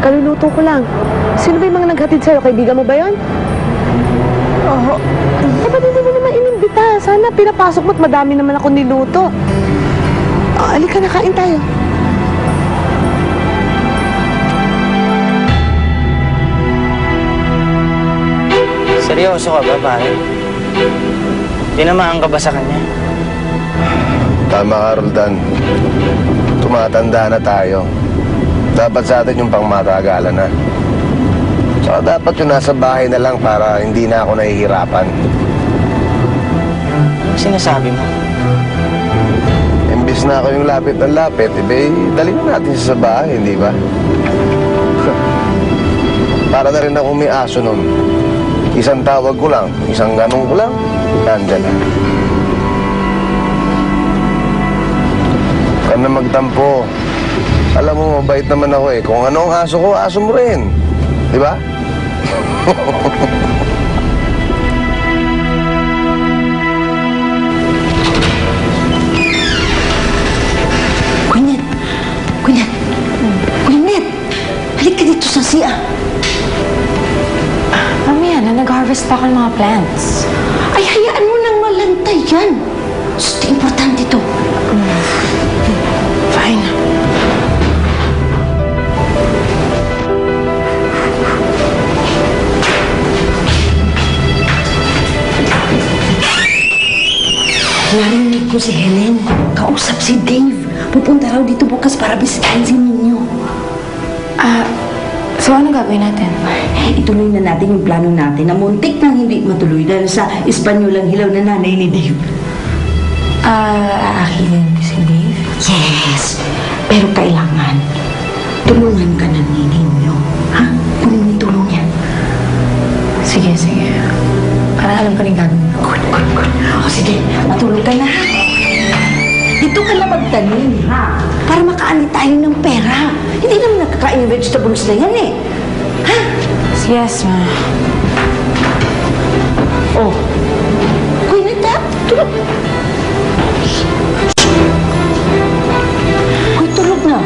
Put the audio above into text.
Kaluluto ko lang. Sino ba yung mga naghatid sa'yo? Kaibigan mo ba yun? Oo. Eh, ba't hindi mo naman inimbita? Sana pinapasok mo't madami naman ako niluto. Alika na, kain tayo. Seryoso ka ba, pare? Tinamaan ka ba sa kanya? Tama ka, Roldan. Tumatanda na tayo. Dapat sa atin yung pangmatagalan na. Saka dapat yung nasa bahay na lang para hindi na ako nahihirapan. Ano sinasabi mo? Imbis na ako yung lapit ng lapit, dalhin na natin siya sa bahay, hindi ba? Para na rin ako may aso nun. Isang tawag ko lang, isang ganong ko lang, nandyan na. Huwag na magtampo. Alam mo, mabait naman ako eh. Kung ano ang aso ko, aso mo rin. Di ba? Gwyneth! Gwyneth! Gwyneth! Halika dito sa siya. Mami, nag-harvest pa ako ng mga plants. Ay, hayaan mo nang malantay yan. Gusto, importante to. Fine. Narinig ko si Helen. Kausap si Dave. Pupunta raw dito bukas para bisitahin si Ninyo. So ano gagawin natin? Ituloy na natin yung plano natin na muntik nang hindi matuloy dahil sa Espanyolang hilaw na nanay ni Dave. Aakilin si Dave? Yes! Pero kailangan tulungan ka na ni Ninyo. Ha? Kunin tulong yan. Sige. Para alam ko rin gagawin ko. Good. O sige, matulog ka na ha. Dito ka na magtanim ha. Para makaani tayo ng pera. Hindi naman nakakain yung vegetables na yan eh. Ha? Yes, ma. Oh. Kuya Nata, tulog. Kuya, tulog na.